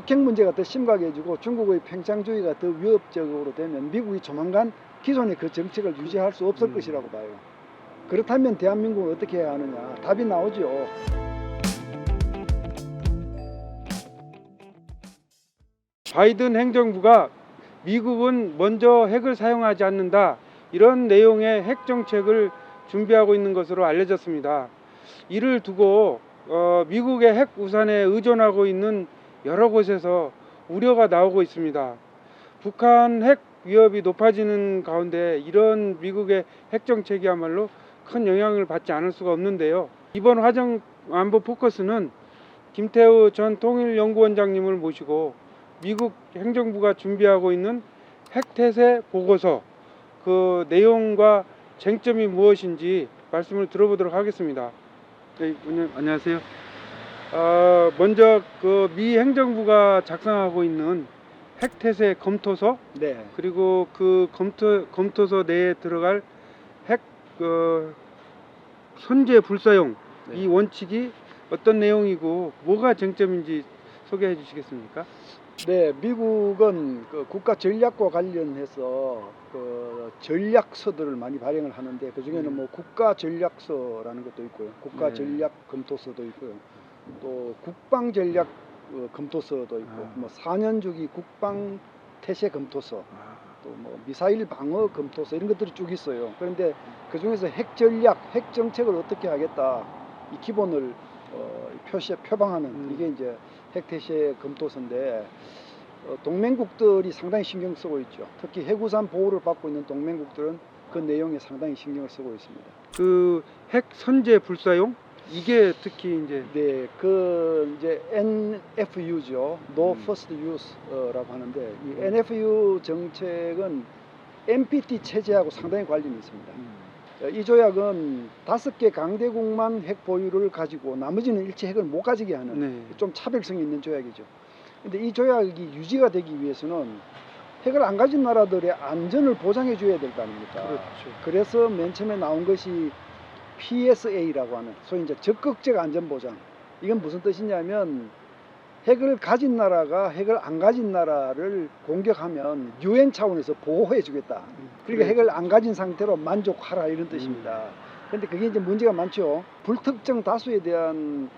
북핵 문제가 더 심각해지고 중국의 팽창주의가 더 위협적으로 되면 미국이 조만간 기존의 그 정책을 유지할 수 없을 것이라고 봐요. 그렇다면 대한민국은 어떻게 해야 하느냐? 답이 나오죠. 바이든 행정부가 미국은 먼저 핵을 사용하지 않는다, 이런 내용의 핵 정책을 준비하고 있는 것으로 알려졌습니다. 이를 두고 미국의 핵 우산에 의존하고 있는 여러 곳에서 우려가 나오고 있습니다. 북한 핵 위협이 높아지는 가운데 이런 미국의 핵 정책이야말로 큰 영향을 받지 않을 수가 없는데요. 이번 화정 안보 포커스는 김태우 전 통일연구원장님을 모시고 미국 행정부가 준비하고 있는 핵태세 보고서 그 내용과 쟁점이 무엇인지 말씀을 들어보도록 하겠습니다. 네, 안녕하세요. 먼저 그 미 행정부가 작성하고 있는 핵태세 검토서, 네. 그리고 그 검토서 내에 들어갈 핵 선제 불사용, 네. 이 원칙이 어떤 내용이고 뭐가 쟁점인지 소개해 주시겠습니까? 네, 미국은 그 국가 전략과 관련해서 그 전략서들을 많이 발행을 하는데 그 중에는 뭐 국가 전략서라는 것도 있고요, 국가 네. 전략 검토서도 있고요, 또 국방 전략 검토서도 있고, 뭐 4년 주기 국방 태세 검토서, 또 뭐 미사일 방어 검토서, 이런 것들이 쭉 있어요. 그런데 그 중에서 핵 전략, 핵 정책을 어떻게 하겠다, 이 기본을 표방하는 이게 이제 핵태세 검토서인데, 동맹국들이 상당히 신경 쓰고 있죠. 특히 해구산 보호를 받고 있는 동맹국들은 그 내용에 상당히 신경을 쓰고 있습니다. 그 핵 선제 불사용, 이게 특히 이제 네, 그 이제 NFU죠. No First Use라고 하는데, 이 NFU 정책은 NPT 체제하고 상당히 관련이 있습니다. 이 조약은 5개 강대국만 핵 보유를 가지고 나머지는 일체 핵을 못 가지게 하는, 네. 좀 차별성이 있는 조약이죠. 근데 이 조약이 유지가 되기 위해서는 핵을 안 가진 나라들의 안전을 보장해 줘야 될 거 아닙니까? 그렇죠. 그래서 맨 처음에 나온 것이 PSA라고 하는 소위 이제 적극적 안전 보장. 이건 무슨 뜻이냐면, 핵을 가진 나라가 핵을 안 가진 나라를 공격하면 UN 차원에서 보호해 주겠다. 그러니까 핵을 안 가진 상태로 만족하라, 이런 뜻입니다. 그런데 그게 이제 문제가 많죠. 불특정 다수에 대한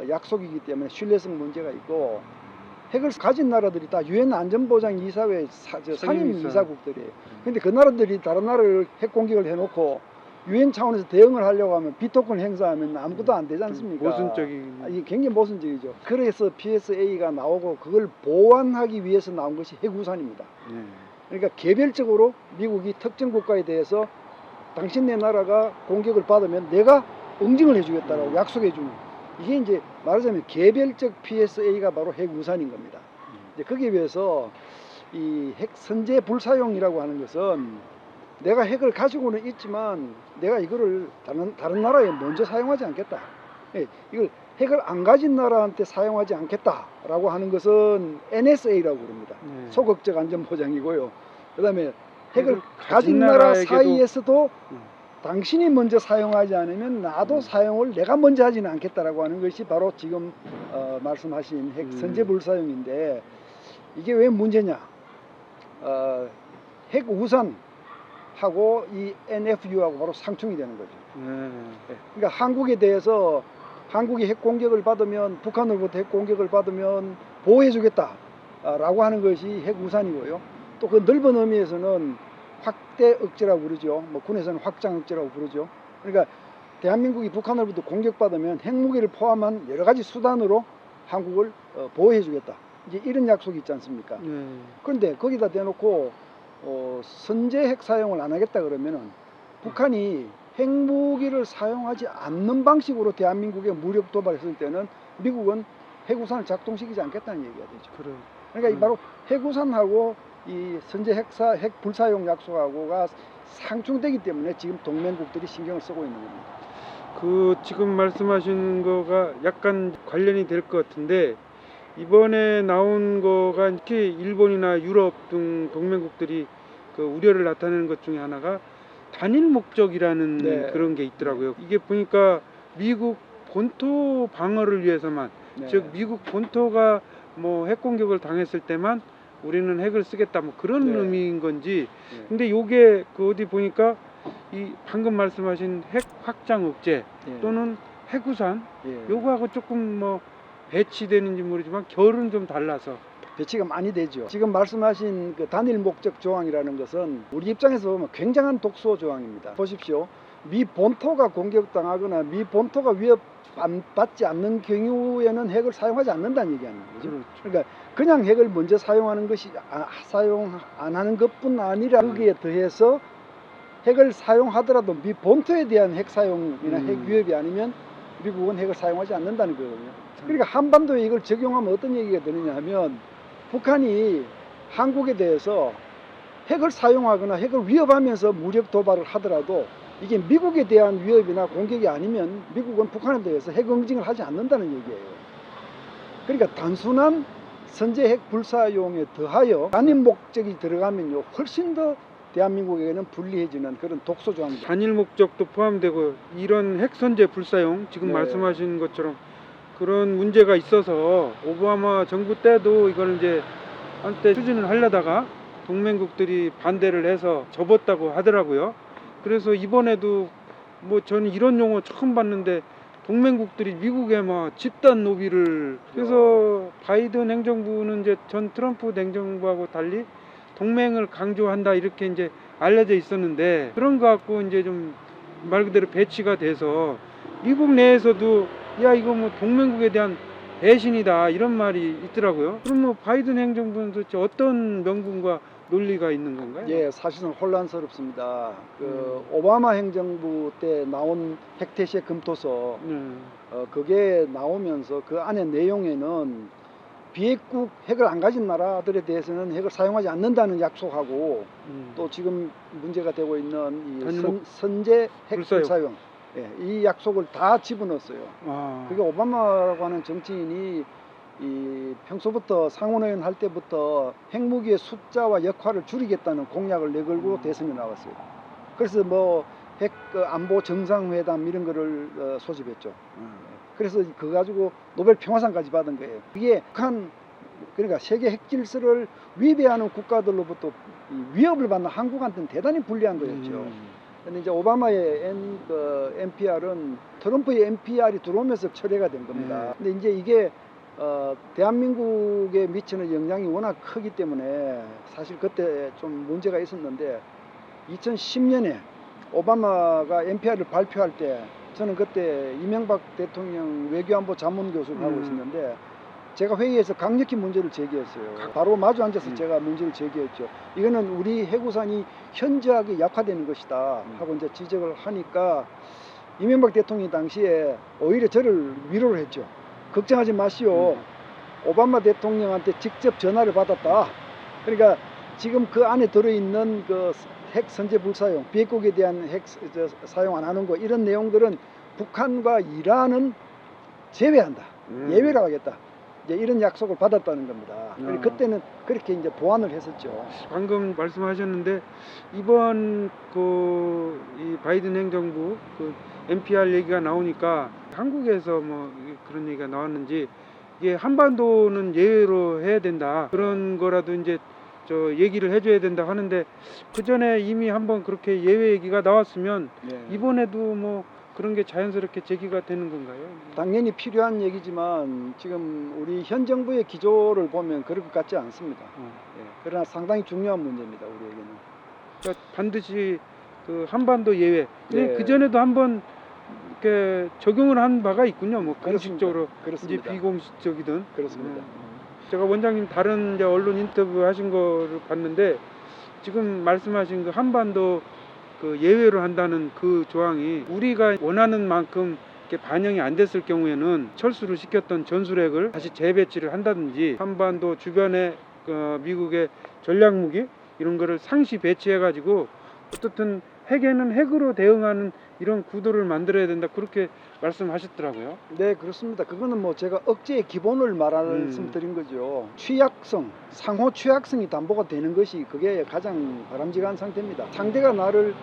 약속이기 때문에 신뢰성 문제가 있고, 핵을 가진 나라들이 다 UN 안전보장이사회 상임이사국들이에요. 근데 그 나라들이 다른 나라를 핵 공격을 해놓고 UN 차원에서 대응을 하려고 하면 비토권 행사하면 아무것도 안 되지 않습니까? 모순적인. 이게 굉장히 모순적이죠. 그래서 PSA가 나오고 그걸 보완하기 위해서 나온 것이 핵우산입니다. 네. 그러니까 개별적으로 미국이 특정 국가에 대해서 당신네 나라가 공격을 받으면 내가 응징을 해주겠다라고 약속해 주는, 이게 이제 말하자면 개별적 PSA가 바로 핵우산인 겁니다. 이제 거기에 비해서 이 핵 선제 불사용이라고 하는 것은 내가 핵을 가지고는 있지만 내가 이거를 다른 나라에 먼저 사용하지 않겠다. 이걸 핵을 안 가진 나라한테 사용하지 않겠다라고 하는 것은 NSA라고 부릅니다. 네. 소극적 안전 보장이고요. 그다음에 핵을 가진 나라 사이에서도 당신이 먼저 사용하지 않으면 나도 사용을 내가 먼저 하지는 않겠다라고 하는 것이 바로 지금 말씀하신 핵 선제 불사용인데, 이게 왜 문제냐? 핵 우산하고 이 NFU하고 바로 상충이 되는 거죠. 그러니까 한국에 대해서, 한국이 핵 공격을 받으면, 북한으로부터 핵 공격을 받으면 보호해 주겠다라고 하는 것이 핵 우산이고요. 또 그 넓은 의미에서는 확대 억제라고 부르죠. 뭐 군에서는 확장 억제라고 부르죠. 그러니까 대한민국이 북한으로부터 공격받으면 핵무기를 포함한 여러 가지 수단으로 한국을 보호해 주겠다, 이제 이런 약속이 있지 않습니까? 그런데 거기다 대놓고 선제 핵 사용을 안 하겠다 그러면은 북한이 핵무기를 사용하지 않는 방식으로 대한민국에 무력 도발했을 때는 미국은 핵우산을 작동시키지 않겠다는 얘기가 되죠. 그러니까 바로 핵우산하고 이 선제 핵 불사용 약속하고가 상충되기 때문에 지금 동맹국들이 신경을 쓰고 있는 겁니다. 그 지금 말씀하신 거가 약간 관련이 될 것 같은데, 이번에 나온 거가 특히 일본이나 유럽 등 동맹국들이 그 우려를 나타내는 것 중에 하나가 단일 목적이라는 네. 그런 게 있더라고요. 이게 보니까 미국 본토 방어를 위해서만, 네. 즉 미국 본토가 뭐 핵 공격을 당했을 때만 우리는 핵을 쓰겠다 뭐 그런 네. 의미인 건지. 네. 근데 요게 그 어디 보니까 이 방금 말씀하신 핵 확장 억제 예. 또는 핵우산 예. 요거하고 조금 뭐 배치되는지 모르지만 결은 좀 달라서. 배치가 많이 되죠. 지금 말씀하신 그 단일 목적 조항이라는 것은 우리 입장에서 보면 굉장한 독소 조항입니다. 보십시오. 미 본토가 공격당하거나 미 본토가 위협받지 않는 경우에는 핵을 사용하지 않는다는 얘기하는 거죠. 그렇죠. 그러니까 그냥 핵을 먼저 사용하는 것이 사용 안 하는 것뿐 아니라 거기에 더해서 핵을 사용하더라도 미 본토에 대한 핵 사용이나 핵 위협이 아니면 미국은 핵을 사용하지 않는다는 거거든요. 그러니까 한반도에 이걸 적용하면 어떤 얘기가 되느냐 하면 북한이 한국에 대해서 핵을 사용하거나 핵을 위협하면서 무력 도발을 하더라도 이게 미국에 대한 위협이나 공격이 아니면 미국은 북한에 대해서 핵 응징을 하지 않는다는 얘기예요. 그러니까 단순한 선제 핵 불사용에 더하여 단일 목적이 들어가면요 훨씬 더 대한민국에게는 불리해지는 그런 독소 조항입니다. 단일 목적도 포함되고 이런 핵 선제 불사용 지금 네. 말씀하신 것처럼 그런 문제가 있어서 오바마 정부 때도 이걸 이제 한때 추진을 하려다가 동맹국들이 반대를 해서 접었다고 하더라고요. 그래서 이번에도 뭐 저는 이런 용어 처음 봤는데 동맹국들이 미국에 막 집단 노비를 그래서 바이든 행정부는 이제 전 트럼프 행정부하고 달리 동맹을 강조한다 이렇게 이제 알려져 있었는데 그런 거 갖고 이제 좀 말 그대로 배치가 돼서 미국 내에서도 야 이거 뭐 동맹국에 대한 배신이다 이런 말이 있더라고요. 그럼 뭐 바이든 행정부는 도대체 어떤 명분과 논리가 있는 건가요? 예, 사실은 혼란스럽습니다. 오바마 행정부 때 나온 핵태세 금토서 그게 나오면서 그 안에 내용에는 비핵국 핵을 안 가진 나라들에 대해서는 핵을 사용하지 않는다는 약속하고 또 지금 문제가 되고 있는 이 선제 핵 불사용 예, 이 약속을 다 집어넣었어요. 그게 오바마라고 하는 정치인이 이 평소부터 상원의원 할 때부터 핵무기의 숫자와 역할을 줄이겠다는 공약을 내걸고 대선에 나왔어요. 그래서 뭐 핵 안보 정상회담 이런 거를 소집했죠. 그래서 그거 가지고 노벨 평화상까지 받은 거예요. 이게 북한 그러니까 세계 핵 질서를 위배하는 국가들로부터 위협을 받는 한국한테는 대단히 불리한 거였죠. 근데 이제 오바마의 NPR은 트럼프의 NPR이 들어오면서 철회가 된 겁니다. 근데 이제 이게 대한민국에 미치는 영향이 워낙 크기 때문에 사실 그때 좀 문제가 있었는데 2010년에 오바마가 NPR을 발표할 때 저는 그때 이명박 대통령 외교안보 자문교수를 하고 있었는데 제가 회의에서 강력히 문제를 제기했어요. 바로 마주 앉아서 제가 문제를 제기했죠. 이거는 우리 해구산이 현저하게 약화되는 것이다 하고 이제 지적을 하니까 이명박 대통령이 당시에 오히려 저를 위로를 했죠. 걱정하지 마시오. 오바마 대통령한테 직접 전화를 받았다. 그러니까 지금 그 안에 들어있는 그 핵 선제 불사용, 비핵국에 대한 핵 사용 안 하는 거 이런 내용들은 북한과 이란은 제외한다. 예외로 하겠다. 이제 이런 약속을 받았다는 겁니다. 그때는 그렇게 이제 보완을 했었죠. 방금 말씀하셨는데 이번 이 바이든 행정부 NPR 얘기가 나오니까 한국에서 뭐 그런 얘기가 나왔는지 이게 한반도는 예외로 해야 된다 그런 거라도 이제 얘기를 해줘야 된다 하는데 그 전에 이미 한번 그렇게 예외 얘기가 나왔으면 이번에도 뭐 그런 게 자연스럽게 제기가 되는 건가요? 당연히 필요한 얘기지만 지금 우리 현 정부의 기조를 보면 그럴 것 같지 않습니다. 그러나 상당히 중요한 문제입니다. 우리에게는. 그러니까 반드시 그 한반도 예외. 그 전에도 한번 이렇게 적용을 한 바가 있군요. 뭐 공식적으로 이제 비공식적이든. 그렇습니다. 제가 원장님 다른 이제 언론 인터뷰 하신 거를 봤는데 지금 말씀하신 그 한반도 그 예외로 한다는 그 조항이 우리가 원하는 만큼 이렇게 반영이 안 됐을 경우에는 철수를 시켰던 전술핵을 다시 재배치를 한다든지 한반도 주변에 미국의 전략무기 이런 거를 상시 배치해 가지고 어떻든 핵에는 핵으로 대응하는 이런 구도를 만들어야 된다 그렇게 말씀하셨더라고요. 네, 그렇습니다. 그거는 뭐 제가 억제의 기본을 말씀드린 거죠. 취약성, 상호 취약성이 담보가 되는 것이 그게 가장 바람직한 상태입니다. 상대가 나를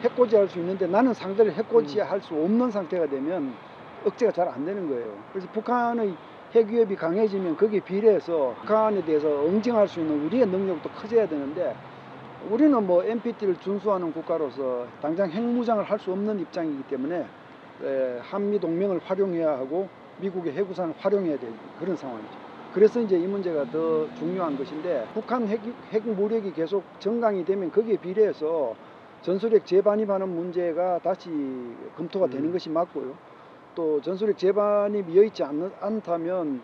해코지할 수 있는데 나는 상대를 해코지할 수 없는 상태가 되면 억제가 잘 안 되는 거예요. 그래서 북한의 핵위협이 강해지면 거기에 비례해서 북한에 대해서 응징할 수 있는 우리의 능력도 커져야 되는데 우리는 뭐 NPT를 준수하는 국가로서 당장 핵무장을 할 수 없는 입장이기 때문에 한미 동맹을 활용해야 하고 미국의 핵우산을 활용해야 되는 그런 상황이죠. 그래서 이제 이 문제가 더 중요한 것인데 북한 핵 무력이 계속 정강이 되면 거기에 비례해서 전술핵 재반입하는 문제가 다시 검토가 되는 것이 맞고요. 또 전술핵 재반입이 여의치 않다면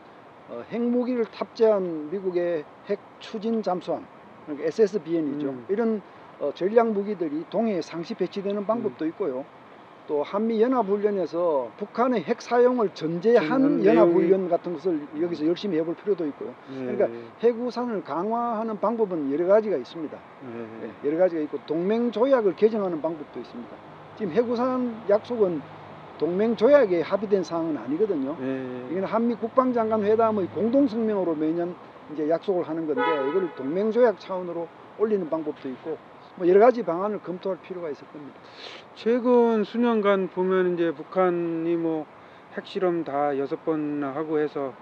핵무기를 탑재한 미국의 핵 추진 잠수함, 그러니까 SSBN이죠. 이런 전략 무기들이 동해에 상시 배치되는 방법도 있고요. 또 한미 연합훈련에서 북한의 핵 사용을 전제한 연합훈련 같은 것을 여기서 열심히 해볼 필요도 있고요. 그러니까 핵우산을 강화하는 방법은 여러 가지가 있습니다. 여러 가지가 있고 동맹 조약을 개정하는 방법도 있습니다. 지금 핵우산 약속은 동맹 조약에 합의된 사항은 아니거든요. 이건 한미 국방장관 회담의 공동 성명으로 매년 이제 약속을 하는 건데 이걸 동맹 조약 차원으로 올리는 방법도 있고 뭐 여러 가지 방안을 검토할 필요가 있을 겁니다. 최근 수년간 보면 이제 북한이 뭐 핵실험 다 6번 하고 해서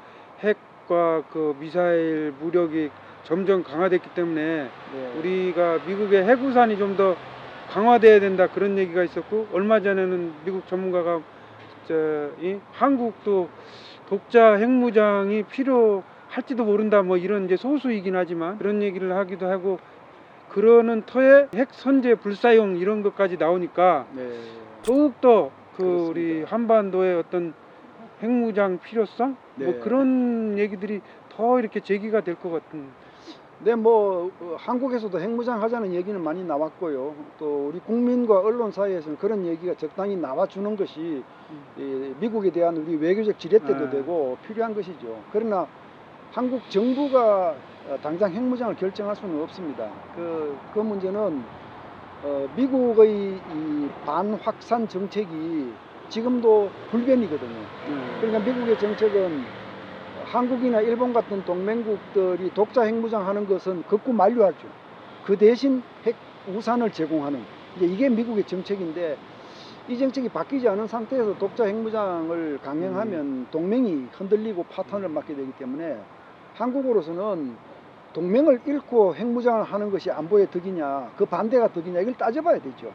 핵과 그 미사일 무력이 점점 강화됐기 때문에 우리가 미국의 핵우산이 좀 더 강화돼야 된다 그런 얘기가 있었고 얼마 전에는 미국 전문가가 이 한국도 독자 핵무장이 필요할지도 모른다 뭐 이런 이제 소수이긴 하지만 그런 얘기를 하기도 하고 그러는 터에 핵 선제 불사용 이런 것까지 나오니까 더욱더 그 우리 한반도의 어떤 핵무장 필요성 뭐 그런 얘기들이 더 이렇게 제기가 될 것 같은. 네, 뭐 한국에서도 핵무장 하자는 얘기는 많이 나왔고요. 또 우리 국민과 언론 사이에서는 그런 얘기가 적당히 나와주는 것이 미국에 대한 우리 외교적 지렛대도 되고 필요한 것이죠. 그러나 한국 정부가 당장 핵무장을 결정할 수는 없습니다. 그 문제는 미국의 이 반확산 정책이 지금도 불변이거든요. 그러니까 미국의 정책은 한국이나 일본 같은 동맹국들이 독자 핵무장하는 것은 극구 만류하죠. 그 대신 핵 우산을 제공하는 이게 미국의 정책인데 이 정책이 바뀌지 않은 상태에서 독자 핵무장을 강행하면 동맹이 흔들리고 파탄을 맞게 되기 때문에 한국으로서는 동맹을 잃고 핵무장을 하는 것이 안보의 덕이냐 그 반대가 덕이냐 이걸 따져봐야 되죠.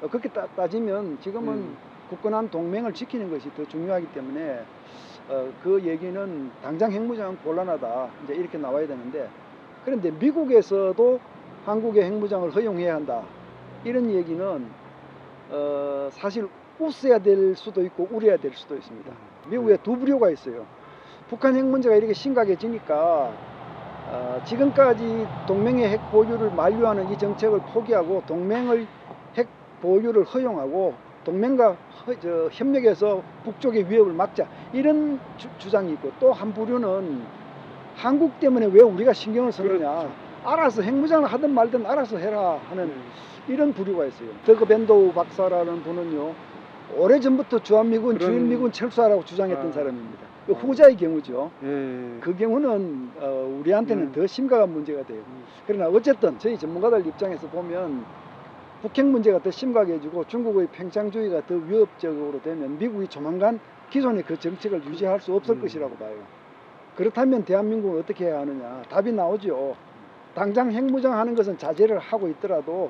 그렇게 따지면 지금은 굳건한 동맹을 지키는 것이 더 중요하기 때문에 그 얘기는 당장 핵무장은 곤란하다 이제 이렇게 나와야 되는데 그런데 미국에서도 한국의 핵무장을 허용해야 한다 이런 얘기는 사실 웃어야 될 수도 있고 울어야 될 수도 있습니다. 미국에 두 부류가 있어요. 북한 핵 문제가 이렇게 심각해지니까 지금까지 동맹의 핵 보유를 만류하는 이 정책을 포기하고 동맹의 핵 보유를 허용하고 동맹과 협력해서 북쪽의 위협을 막자 이런 주장이 있고 또 한 부류는 한국 때문에 왜 우리가 신경을 쓰느냐 알아서 핵무장을 하든 말든 알아서 해라 하는 이런 부류가 있어요. 더그 밴도우 박사라는 분은요 오래전부터 주한미군 주일미군 철수하라고 주장했던 사람입니다. 후자의 경우죠. 그 경우는 우리한테는 더 심각한 문제가 돼요. 그러나 어쨌든 저희 전문가들 입장에서 보면 북핵 문제가 더 심각해지고 중국의 팽창주의가 더 위협적으로 되면 미국이 조만간 기존의 그 정책을 유지할 수 없을 것이라고 봐요. 그렇다면 대한민국은 어떻게 해야 하느냐 답이 나오죠. 당장 핵무장하는 것은 자제를 하고 있더라도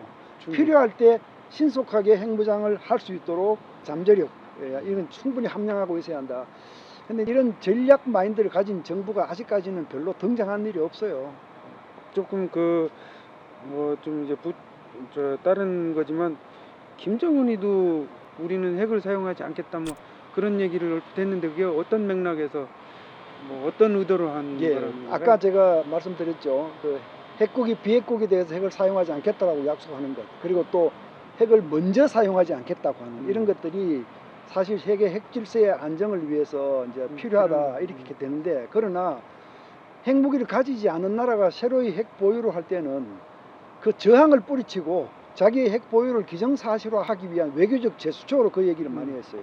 필요할 때 신속하게 핵무장을 할 수 있도록 잠재력 이건 충분히 함량하고 있어야 한다. 근데 이런 전략 마인드를 가진 정부가 아직까지는 별로 등장한 일이 없어요. 조금 뭐 좀 이제 다른 거지만 김정은이도 우리는 핵을 사용하지 않겠다 뭐 그런 얘기를 얼핏 했는데 그게 어떤 맥락에서 뭐 어떤 의도로 한 거라고? 아까 제가 말씀드렸죠. 그 핵국이 비핵국에 대해서 핵을 사용하지 않겠다라고 약속하는 것 그리고 또 핵을 먼저 사용하지 않겠다고 하는 이런 것들이 사실 세계 핵 질서의 안정을 위해서 이제 필요하다 이렇게 되는데 그러나 핵무기를 가지지 않은 나라가 새로이 핵 보유를 할 때는 그 저항을 뿌리치고 자기의 핵 보유를 기정사실화하기 위한 외교적 제스처로 그 얘기를 많이 했어요.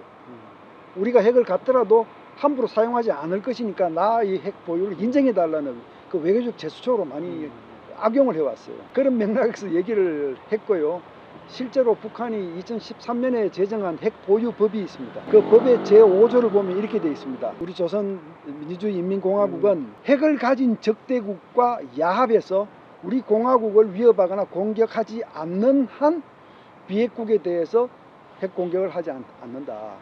우리가 핵을 갖더라도 함부로 사용하지 않을 것이니까 나의 핵 보유를 인정해달라는 그 외교적 제스처로 많이 악용을 해왔어요. 그런 맥락에서 얘기를 했고요. 실제로 북한이 2013년에 제정한 핵 보유 법이 있습니다. 그 법의 제5조를 보면 이렇게 되어 있습니다. 우리 조선 민주주의인민공화국은 핵을 가진 적대국과 야합해서 우리 공화국을 위협하거나 공격하지 않는 한 비핵국에 대해서 핵 공격을 하지 않는다.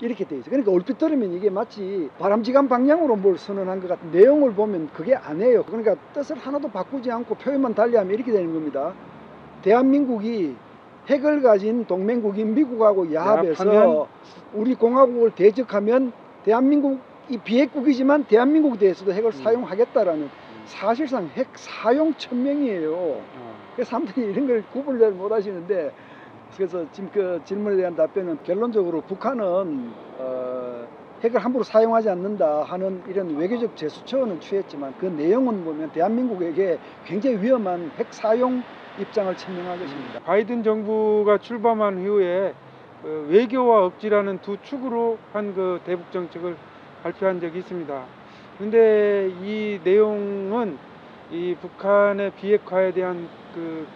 이렇게 돼 있어요. 그러니까 얼핏 들으면 이게 마치 바람직한 방향으로 뭘 선언한 것 같은 내용을 보면 그게 아니에요. 그러니까 뜻을 하나도 바꾸지 않고 표현만 달리하면 이렇게 되는 겁니다. 대한민국이 핵을 가진 동맹국인 미국하고 야합해서 야합하면 우리 공화국을 대적하면 대한민국이 비핵국이지만 대한민국에 대해서도 핵을 사용하겠다라는 사실상 핵 사용 천명이에요. 그래서 사람들이 이런 걸 구분을 잘 못 하시는데, 그래서 지금 그 질문에 대한 답변은 결론적으로 북한은 핵을 함부로 사용하지 않는다 하는 이런 외교적 제스처는 취했지만 그 내용은 보면 대한민국에게 굉장히 위험한 핵 사용 입장을 천명한 것입니다. 바이든 정부가 출범한 이후에 외교와 억지라는 두 축으로 한 그 대북 정책을 발표한 적이 있습니다. 근데 이 내용은 이 북한의 비핵화에 대한 그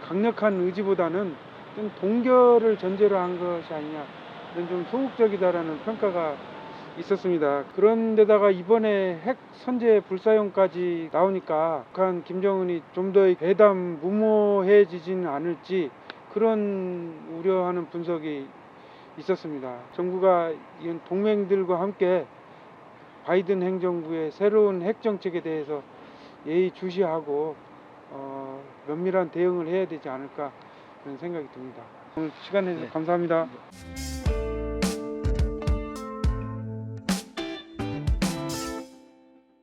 강력한 의지보다는 좀 동결을 전제로 한 것이 아니냐, 이런 좀 소극적이다라는 평가가 있었습니다. 그런데다가 이번에 핵 선제 불사용까지 나오니까 북한 김정은이 좀 더 대담 무모해지지는 않을지 그런 우려하는 분석이 있었습니다. 정부가 이런 동맹들과 함께 바이든 행정부의 새로운 핵 정책에 대해서 예의주시하고 면밀한 대응을 해야 되지 않을까 그런 생각이 듭니다. 오늘 시간 내주셔서 감사합니다.